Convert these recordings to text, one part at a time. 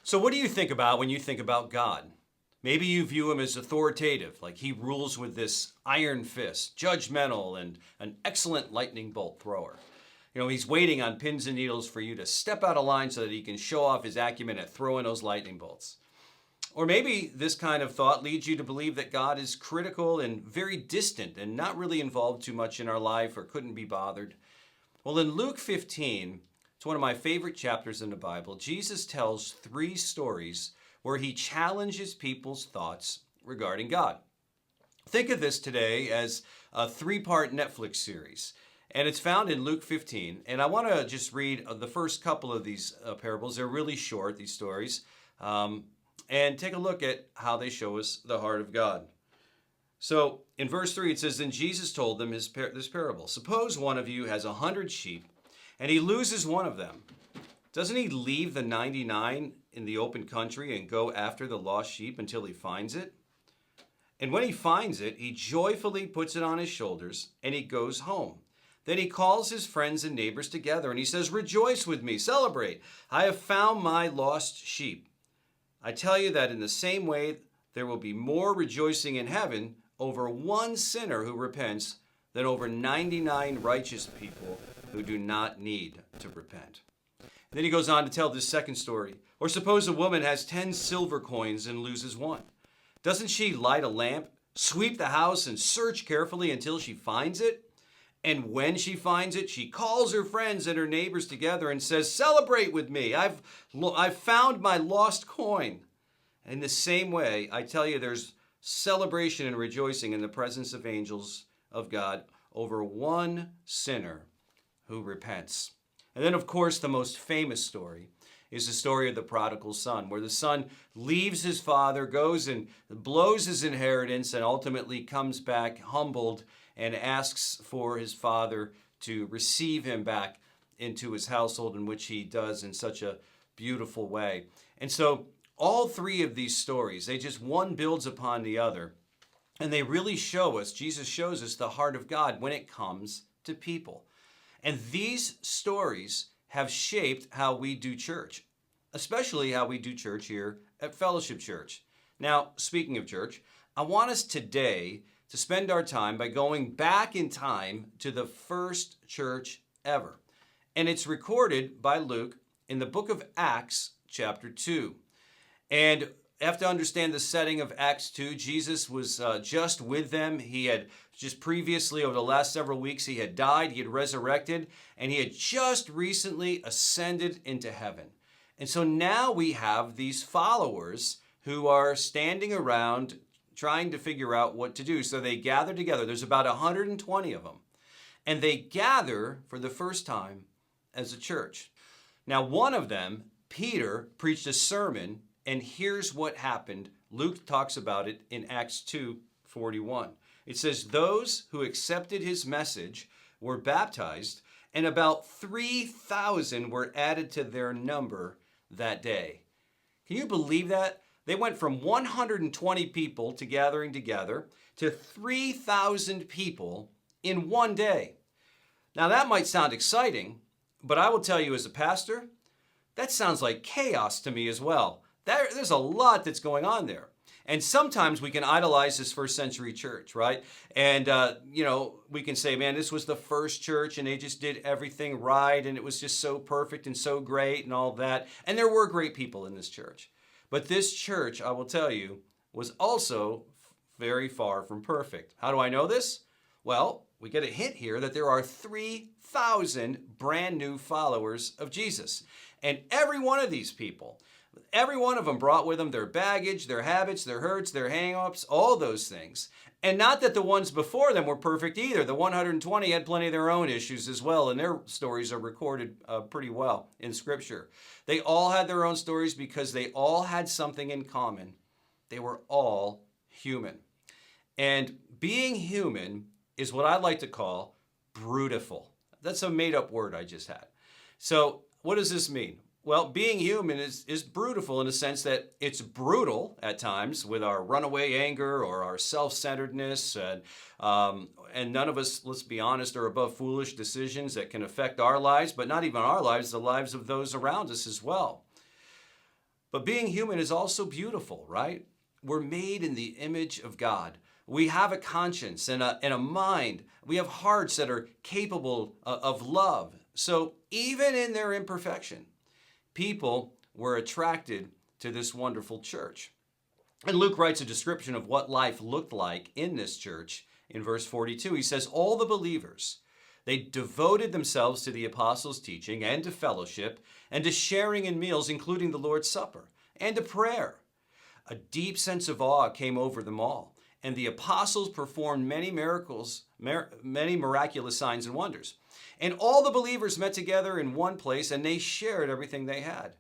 So, what do you think about when you think about God? Maybe you view him as authoritative, like he rules with this iron fist, judgmental, and an excellent lightning bolt thrower. He's waiting on pins and needles for you to step out of line so that he can show off his acumen at throwing those lightning bolts. Or maybe this kind of thought leads you to believe that God is critical and very distant and not really involved too much in our life or couldn't be bothered. Well, in Luke 15, it's one of my favorite chapters in the Bible. Jesus tells 3 stories where he challenges people's thoughts regarding God. Think of this today as a 3-part Netflix series, and it's found in Luke 15. And I want to just read the first couple of these parables. They're really short, these stories, and take a look at how they show us the heart of God. So in verse 3, it says, "Then Jesus told them this parable. Suppose one of you has 100 sheep, and he loses one of them. Doesn't he leave the 99 in the open country and go after the lost sheep until he finds it? And when he finds it, he joyfully puts it on his shoulders, and he goes home. Then he calls his friends and neighbors together, and he says, 'Rejoice with me, celebrate. I have found my lost sheep.' I tell you that in the same way, there will be more rejoicing in heaven over one sinner who repents than over 99 righteous people who do not need to repent." And then he goes on to tell this second story. "Or suppose a woman has 10 silver coins and loses one. Doesn't she light a lamp, sweep the house, and search carefully until she finds it? And when she finds it, she calls her friends and her neighbors together and says, 'Celebrate with me. I've found my lost coin.' In the same way, I tell you, there's celebration and rejoicing in the presence of angels of God over one sinner who repents." And then, of course, the most famous story is the story of the prodigal son, where the son leaves his father, goes and blows his inheritance, and ultimately comes back humbled and asks for his father to receive him back into his household, in which he does in such a beautiful way. And so all 3 of these stories, they just one builds upon the other, and they really show us, Jesus shows us the heart of God when it comes to people. And these stories have shaped how we do church, especially how we do church here at Fellowship Church. Now, speaking of church, I want us today to spend our time by going back in time to the first church ever. And it's recorded by Luke in the book of Acts, chapter 2. And have to understand the setting of Acts 2. Jesus was just with them. He had just previously, over the last several weeks, he had died, he had resurrected, and he had just recently ascended into heaven. And so now we have these followers who are standing around trying to figure out what to do. So they gather together. There's about 120 of them. And they gather for the first time as a church. Now, one of them, Peter, preached a sermon. And here's what happened. Luke talks about it in Acts 2:41. It says, "Those who accepted his message were baptized, and about 3,000 were added to their number that day." Can you believe that? They went from 120 people to gathering together to 3,000 people in one day. Now that might sound exciting, but I will tell you as a pastor, that sounds like chaos to me as well. There's a lot that's going on there. And sometimes we can idolize this first century church, right? And, we can say, man, this was the first church and they just did everything right and it was just so perfect and so great and all that. And there were great people in this church. But this church, I will tell you, was also very far from perfect. How do I know this? Well, we get a hint here that there are 3,000 brand new followers of Jesus. And every one of these people, every one of them brought with them their baggage, their habits, their hurts, their hang-ups, all those things. And not that the ones before them were perfect either. The 120 had plenty of their own issues as well, and their stories are recorded pretty well in Scripture. They all had their own stories because they all had something in common. They were all human. And being human is what I like to call brutiful. That's a made-up word I just had. So what does this mean? Well, being human is brutal in the sense that it's brutal at times with our runaway anger or our self-centeredness. And none of us, let's be honest, are above foolish decisions that can affect our lives, but not even our lives, the lives of those around us as well. But being human is also beautiful, right? We're made in the image of God. We have a conscience and a mind. We have hearts that are capable of love. So even in their imperfection, people were attracted to this wonderful church. And Luke writes a description of what life looked like in this church in verse 42. He says, all the believers, they devoted themselves to the apostles' teaching and to fellowship and to sharing in meals, including the Lord's Supper, and to prayer. A deep sense of awe came over them all, and the apostles performed many miracles, many miraculous signs and wonders. And all the believers met together in one place, and they shared everything they had.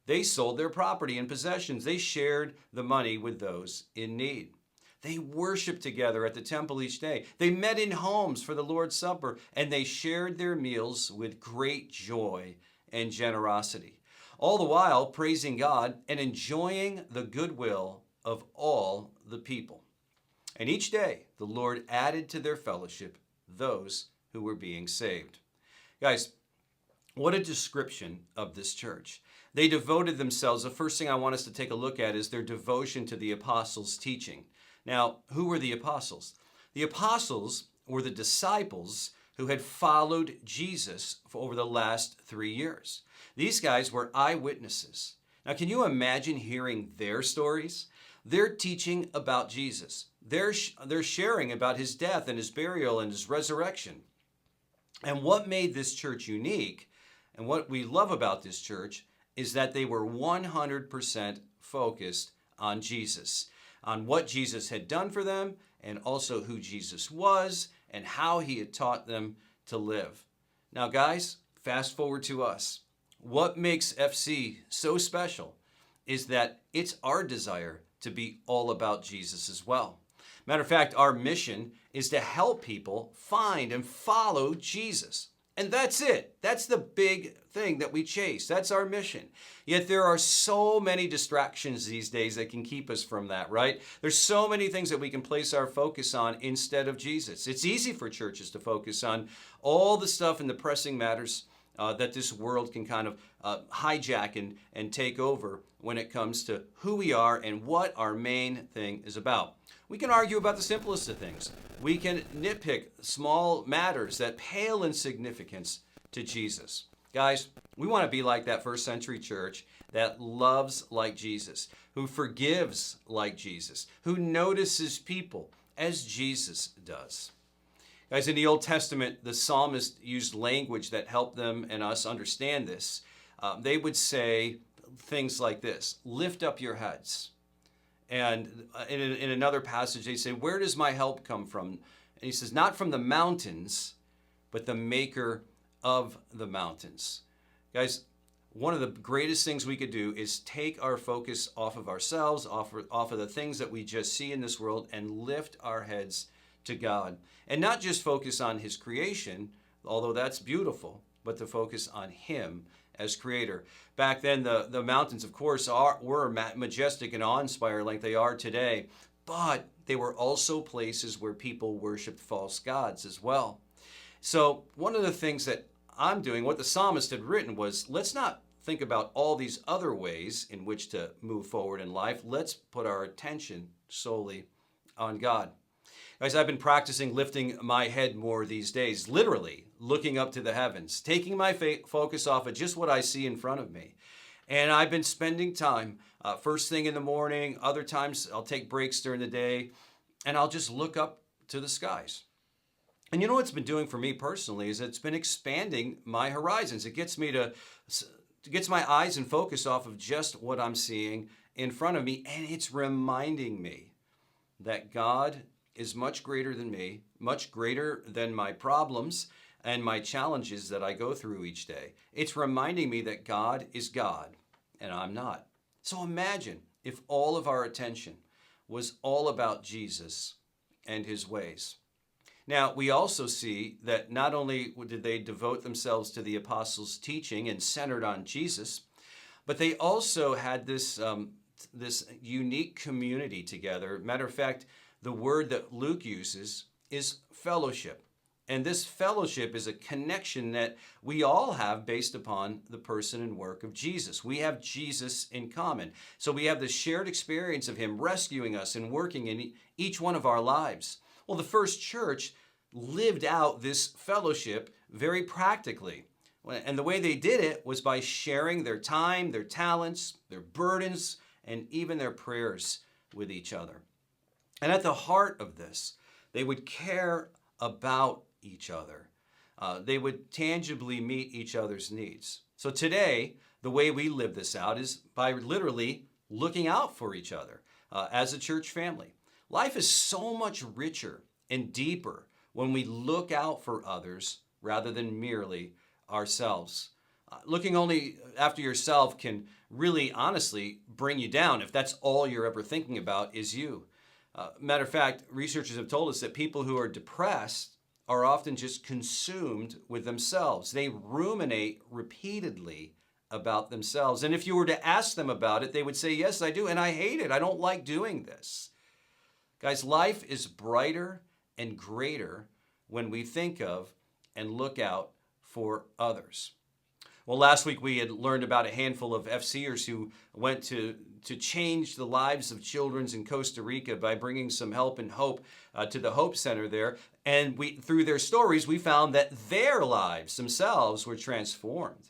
They sold their property and possessions. They shared the money with those in need. They worshiped together at the temple each day. They met in homes for the Lord's Supper, and they shared their meals with great joy and generosity, all the while praising God and enjoying the goodwill of all the people. And each day, the Lord added to their fellowship those who were being saved. Guys, what a description of this church. They devoted themselves. The first thing I want us to take a look at is their devotion to the apostles' teaching. Now, who were the apostles? The apostles were the disciples who had followed Jesus for over the last 3 years. These guys were eyewitnesses. Now, can you imagine hearing their stories? They're teaching about Jesus. They're sharing about his death and his burial and his resurrection. And what made this church unique, and what we love about this church, is that they were 100% focused on Jesus, on what Jesus had done for them, and also who Jesus was, and how he had taught them to live. Now, guys, fast forward to us. What makes FC so special is that it's our desire to be all about Jesus as well. Matter of fact, our mission is to help people find and follow Jesus. And that's it. That's the big thing that we chase. That's our mission. Yet there are so many distractions these days that can keep us from that, right? There's so many things that we can place our focus on instead of Jesus. It's easy for churches to focus on all the stuff and the pressing matters that this world can kind of hijack and take over when it comes to who we are and what our main thing is about. We can argue about the simplest of things. We can nitpick small matters that pale in significance to Jesus. Guys, we want to be like that first century church that loves like Jesus, who forgives like Jesus, who notices people as Jesus does. Guys, in the Old Testament, the psalmist used language that helped them and us understand this. They would say things like this: lift up your heads. And in another passage, they say, where does my help come from? And he says, not from the mountains, but the maker of the mountains. Guys, one of the greatest things we could do is take our focus off of ourselves, off of the things that we just see in this world, and lift our heads to God. And not just focus on his creation, although that's beautiful, but to focus on him as creator. Back then, the mountains, of course, were majestic and awe-inspiring like they are today, but they were also places where people worshiped false gods as well. So one of the things that I'm doing, what the psalmist had written, was let's not think about all these other ways in which to move forward in life. Let's put our attention solely on God. Guys, I've been practicing lifting my head more these days, literally looking up to the heavens, taking my focus off of just what I see in front of me. And I've been spending time, first thing in the morning, other times I'll take breaks during the day, and I'll just look up to the skies. And you know what it's been doing for me personally is it's been expanding my horizons. It gets my eyes and focus off of just what I'm seeing in front of me, and it's reminding me that God is much greater than me, much greater than my problems and my challenges that I go through each day. It's reminding me that God is God and I'm not. So imagine if all of our attention was all about Jesus and his ways. Now, we also see that not only did they devote themselves to the apostles' teaching and centered on Jesus, but they also had this unique community together. Matter of fact, the word that Luke uses is fellowship. And this fellowship is a connection that we all have based upon the person and work of Jesus. We have Jesus in common. So we have the shared experience of him rescuing us and working in each one of our lives. Well, the first church lived out this fellowship very practically. And the way they did it was by sharing their time, their talents, their burdens, and even their prayers with each other. And at the heart of this, they would care about each other. They would tangibly meet each other's needs. So today, the way we live this out is by literally looking out for each other as a church family. Life is so much richer and deeper when we look out for others rather than merely ourselves. Looking only after yourself can really honestly bring you down if that's all you're ever thinking about is you. Matter of fact, researchers have told us that people who are depressed are often just consumed with themselves. They ruminate repeatedly about themselves. And if you were to ask them about it, they would say, yes, I do, and I hate it. I don't like doing this. Guys, life is brighter and greater when we think of and look out for others. Well, last week we had learned about a handful of FCers who went to change the lives of children in Costa Rica by bringing some help and hope to the Hope Center there. And through their stories, we found that their lives themselves were transformed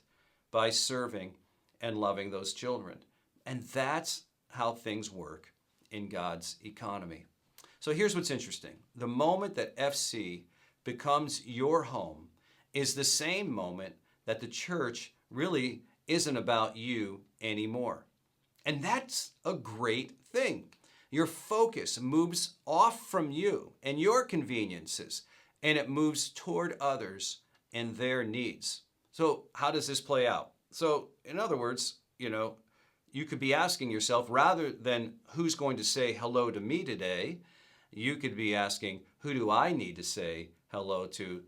by serving and loving those children. And that's how things work in God's economy. So here's what's interesting. The moment that FC becomes your home is the same moment that the church really isn't about you anymore. And that's a great thing. Your focus moves off from you and your conveniences, and it moves toward others and their needs. So how does this play out? So in other words, you could be asking yourself, rather than who's going to say hello to me today, you could be asking, who do I need to say hello to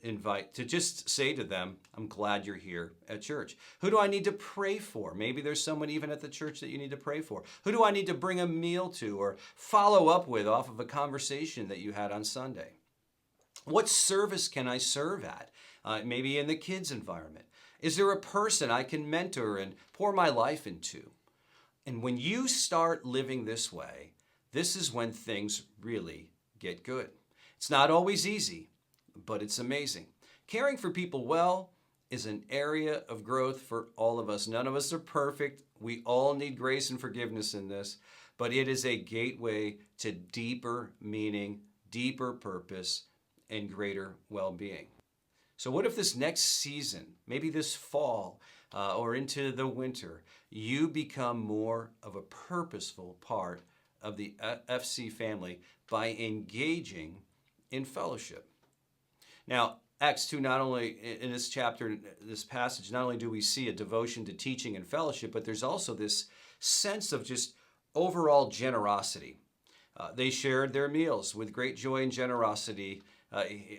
invite, to just say to them, I'm glad you're here at church. Who do I need to pray for? Maybe there's someone even at the church that you need to pray for. Who do I need to bring a meal to or follow up with off of a conversation that you had on Sunday? What service can I serve at? Maybe in the kids' environment. Is there a person I can mentor and pour my life into? And when you start living this way, this is when things really get good. It's not always easy, but it's amazing. Caring for people well is an area of growth for all of us. None of us are perfect. We all need grace and forgiveness in this, but it is a gateway to deeper meaning, deeper purpose, and greater well-being. So what if this next season, maybe this fall or into the winter, you become more of a purposeful part of the FC family by engaging in fellowship? Now, Acts 2, not only in this chapter, this passage, not only do we see a devotion to teaching and fellowship, but there's also this sense of just overall generosity. They shared their meals with great joy and generosity,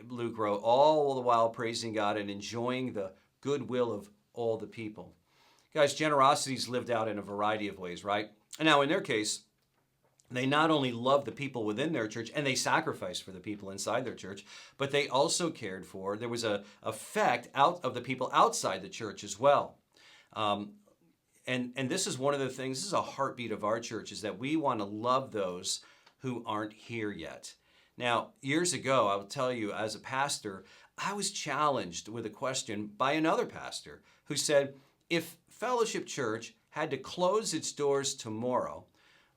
Luke wrote, all the while praising God and enjoying the goodwill of all the people. Guys, generosity is lived out in a variety of ways, right? And now in their case, they not only loved the people within their church and they sacrificed for the people inside their church, but they also cared for, there was an effect out of the people outside the church as well. And this is one of the things, this is a heartbeat of our church, is that we want to love those who aren't here yet. Now, years ago, I will tell you, as a pastor, I was challenged with a question by another pastor who said, if Fellowship Church had to close its doors tomorrow,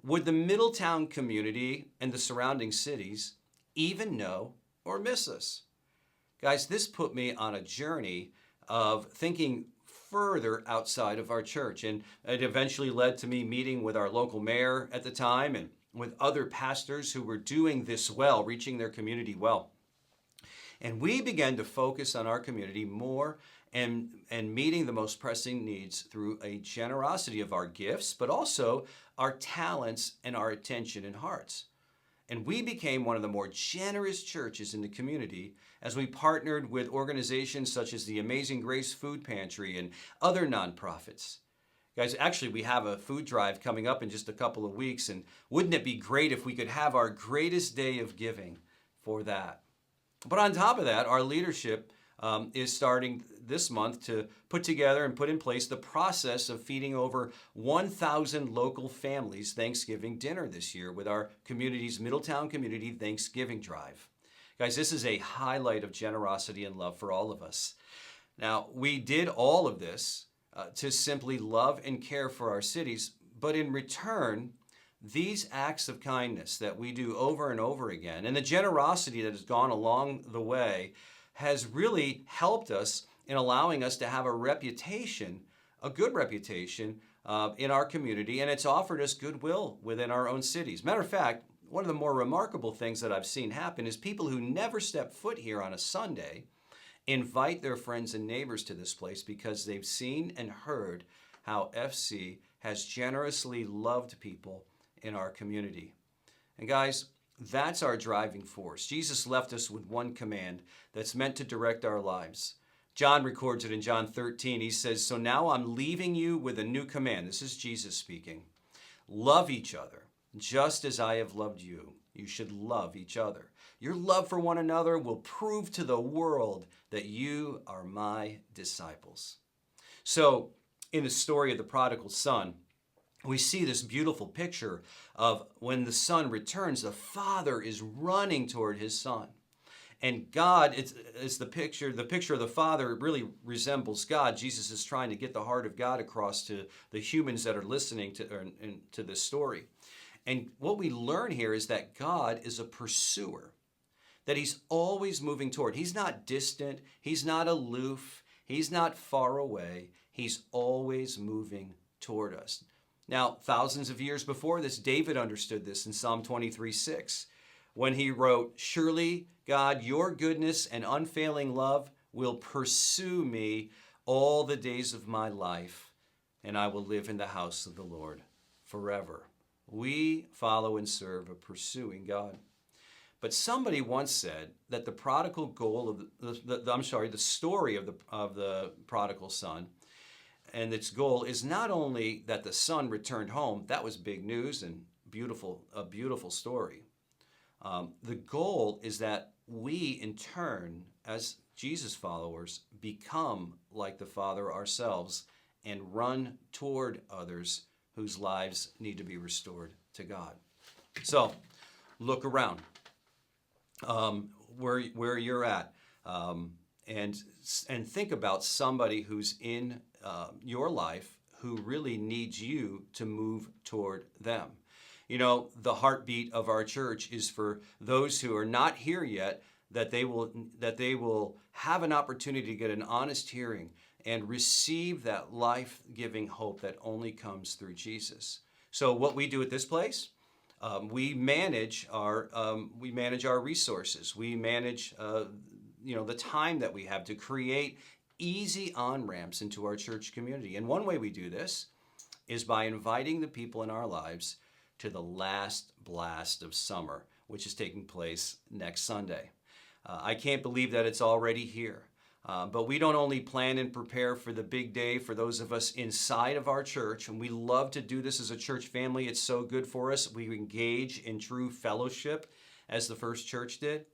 would the Middletown community and the surrounding cities even know or miss us? Guys, this put me on a journey of thinking further outside of our church. And it eventually led to me meeting with our local mayor at the time and with other pastors who were doing this well, reaching their community well. And we began to focus on our community more and meeting the most pressing needs through a generosity of our gifts, but also our talents and our attention and hearts. And we became one of the more generous churches in the community as we partnered with organizations such as the Amazing Grace Food Pantry and other nonprofits. Guys, actually, we have a food drive coming up in just a couple of weeks, and wouldn't it be great if we could have our greatest day of giving for that? But on top of that, our leadership is starting this month to put together and put in place the process of feeding over 1,000 local families Thanksgiving dinner this year with our community's Middletown Community Thanksgiving Drive. Guys, this is a highlight of generosity and love for all of us. Now, we did all of this to simply love and care for our cities, but in return, these acts of kindness that we do over and over again, and the generosity that has gone along the way, has really helped us in allowing us to have a reputation, a good reputation in our community, and it's offered us goodwill within our own cities. Matter of fact, one of the more remarkable things that I've seen happen is people who never step foot here on a Sunday invite their friends and neighbors to this place because they've seen and heard how FC has generously loved people in our community. And guys, that's our driving force. Jesus left us with one command that's meant to direct our lives. John records it in John 13. He says, "So now I'm leaving you with a new command." This is Jesus speaking. "Love each other, just as I have loved you. You should love each other. Your love for one another will prove to the world that you are my disciples." So, in the story of the prodigal son, we see this beautiful picture of when the son returns, the father is running toward his son. And God, it's the picture of the father really resembles God. Jesus is trying to get the heart of God across to the humans that are listening to this story. And what we learn here is that God is a pursuer, that he's always moving toward. He's not distant. He's not aloof. He's not far away. He's always moving toward us. Now, thousands of years before this, David understood this in Psalm 23:6, when he wrote, "Surely, God, your goodness and unfailing love will pursue me all the days of my life, and I will live in the house of the Lord forever." We follow and serve a pursuing God. But somebody once said that the prodigal goal of the story of the prodigal son, and its goal is not only that the son returned home. That was big news and a beautiful story. The goal is that we, in turn, as Jesus followers, become like the Father ourselves and run toward others whose lives need to be restored to God. So, look around where you're at, and think about somebody who's in your life who really needs you to move toward them. You know, the heartbeat of our church is for those who are not here yet, that they will have an opportunity to get an honest hearing and receive that life-giving hope that only comes through Jesus. So what we do at this place, we manage our resources. We manage the time that we have to create easy on-ramps into our church community. And one way we do this is by inviting the people in our lives to the last blast of summer, which is taking place next Sunday. I can't believe that it's already here. But we don't only plan and prepare for the big day for those of us inside of our church, and we love to do this as a church family. It's so good for us. We engage in true fellowship as the first church did.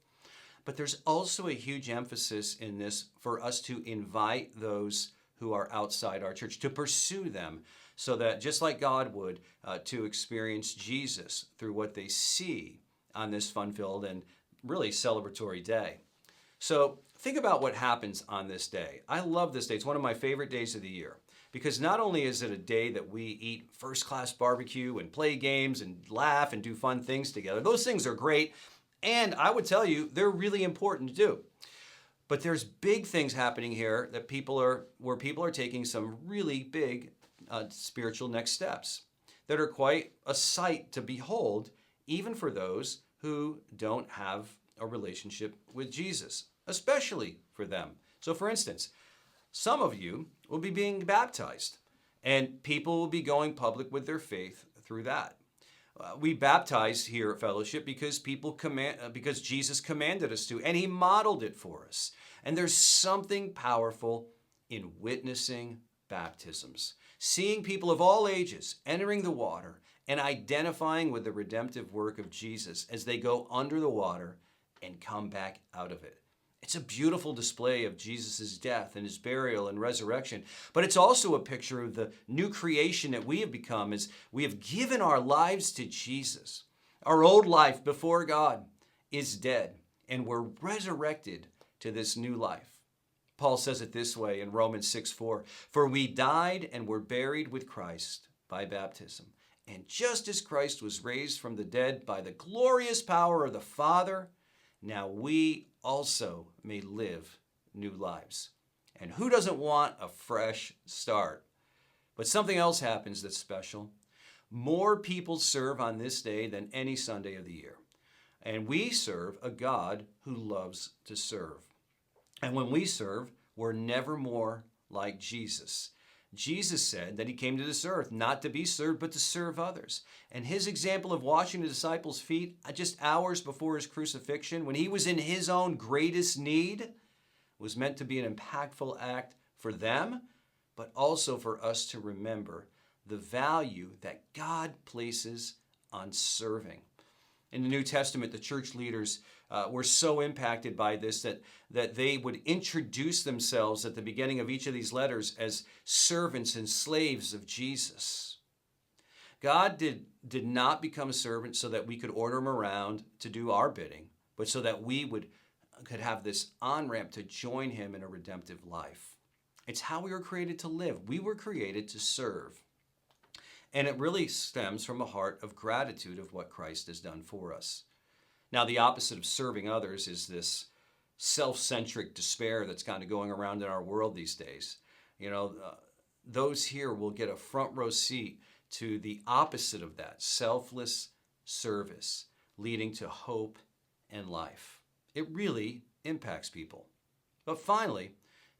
But there's also a huge emphasis in this for us to invite those who are outside our church, to pursue them, so that just like God would, to experience Jesus through what they see on this fun-filled and really celebratory day. So think about what happens on this day. I love this day. It's one of my favorite days of the year because not only is it a day that we eat first-class barbecue and play games and laugh and do fun things together. Those things are great, and I would tell you they're really important to do. But there's big things happening here where people are taking some really big spiritual next steps that are quite a sight to behold, even for those who don't have a relationship with Jesus, especially for them. So for instance, some of you will be being baptized, and people will be going public with their faith through that. We baptize here at Fellowship because because Jesus commanded us to, and he modeled it for us. And there's something powerful in witnessing baptisms, seeing people of all ages entering the water and identifying with the redemptive work of Jesus as they go under the water and come back out of it. It's a beautiful display of Jesus' death and his burial and resurrection, but it's also a picture of the new creation that we have become as we have given our lives to Jesus. Our old life before God is dead, and we're resurrected to this new life. Paul says it this way in Romans 6:4, "For we died and were buried with Christ by baptism. And just as Christ was raised from the dead by the glorious power of the Father, now we also may live new lives." And who doesn't want a fresh start? But something else happens that's special. More people serve on this day than any Sunday of the year. And we serve a God who loves to serve. And when we serve, we're never more like Jesus. Jesus said that he came to this earth not to be served, but to serve others. And his example of washing the disciples' feet just hours before his crucifixion, when he was in his own greatest need, was meant to be an impactful act for them, but also for us to remember the value that God places on serving. In the New Testament, the church leaders were so impacted by this that they would introduce themselves at the beginning of each of these letters as servants and slaves of Jesus. God did not become a servant so that we could order him around to do our bidding, but so that we could have this on-ramp to join him in a redemptive life. It's how we were created to live. We were created to serve. And it really stems from a heart of gratitude of what Christ has done for us. Now, the opposite of serving others is this self-centric despair that's kind of going around in our world these days. Those here will get a front row seat to the opposite of that, selfless service, leading to hope and life. It really impacts people. But finally,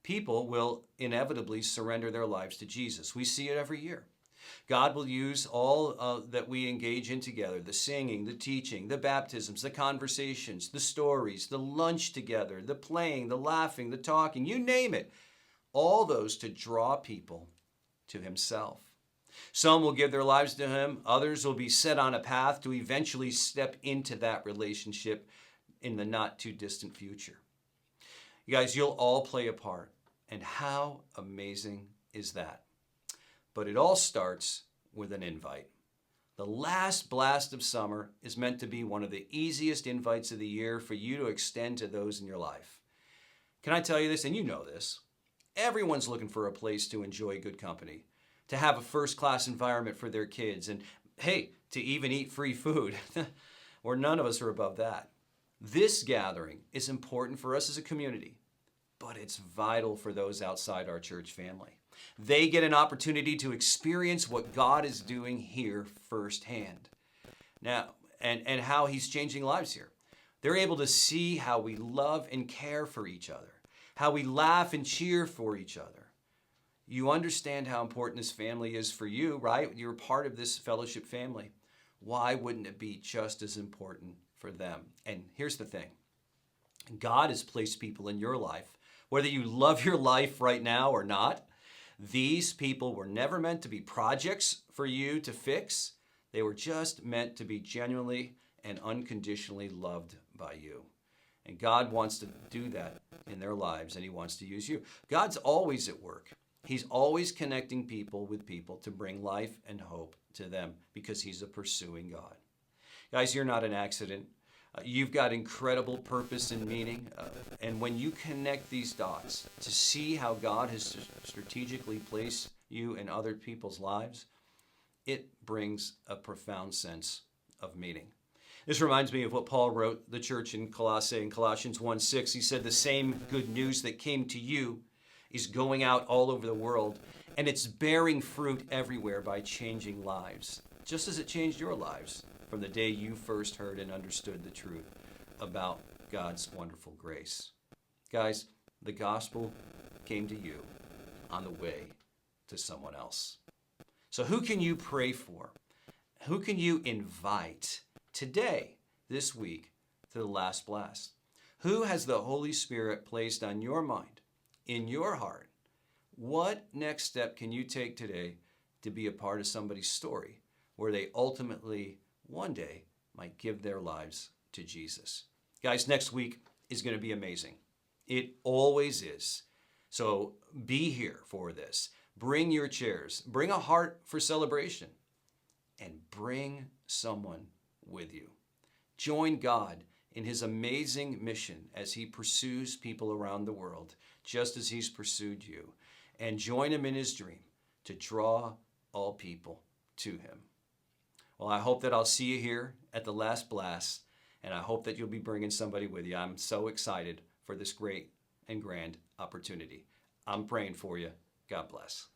people will inevitably surrender their lives to Jesus. We see it every year. God will use all that we engage in together, the singing, the teaching, the baptisms, the conversations, the stories, the lunch together, the playing, the laughing, the talking, you name it, all those to draw people to himself. Some will give their lives to him. Others will be set on a path to eventually step into that relationship in the not too distant future. You guys, you'll all play a part. And how amazing is that? But it all starts with an invite. The last blast of summer is meant to be one of the easiest invites of the year for you to extend to those in your life. Can I tell you this? And you know this. Everyone's looking for a place to enjoy good company, to have a first-class environment for their kids, and hey, to even eat free food. Or none of us are above that. This gathering is important for us as a community, but it's vital for those outside our church family. They get an opportunity to experience what God is doing here firsthand. Now, and how he's changing lives here. They're able to see how we love and care for each other, how we laugh and cheer for each other. You understand how important this family is for you, right? You're part of this fellowship family. Why wouldn't it be just as important for them? And here's the thing. God has placed people in your life, whether you love your life right now or not. These people were never meant to be projects for you to fix. They were just meant to be genuinely and unconditionally loved by you. And God wants to do that in their lives, and he wants to use you. God's always at work. He's always connecting people with people to bring life and hope to them because he's a pursuing God. Guys, you're not an accident. You've got incredible purpose and meaning. And when you connect these dots to see how God has strategically placed you in other people's lives, it brings a profound sense of meaning. This reminds me of what Paul wrote the church in Colossae in Colossians 1:6. He said, "The same good news that came to you is going out all over the world, and it's bearing fruit everywhere by changing lives, just as it changed your lives from the day you first heard and understood the truth about God's wonderful grace." Guys, the gospel came to you on the way to someone else. So who can you pray for? Who can you invite today, this week, to the last blast? Who has the Holy Spirit placed on your mind, in your heart? What next step can you take today to be a part of somebody's story where they ultimately one day might give their lives to Jesus? Guys, next week is going to be amazing. It always is. So be here for this. Bring your chairs. Bring a heart for celebration. And bring someone with you. Join God in his amazing mission as he pursues people around the world, just as he's pursued you. And join him in his dream to draw all people to him. Well, I hope that I'll see you here at the last blast, and I hope that you'll be bringing somebody with you. I'm so excited for this great and grand opportunity. I'm praying for you. God bless.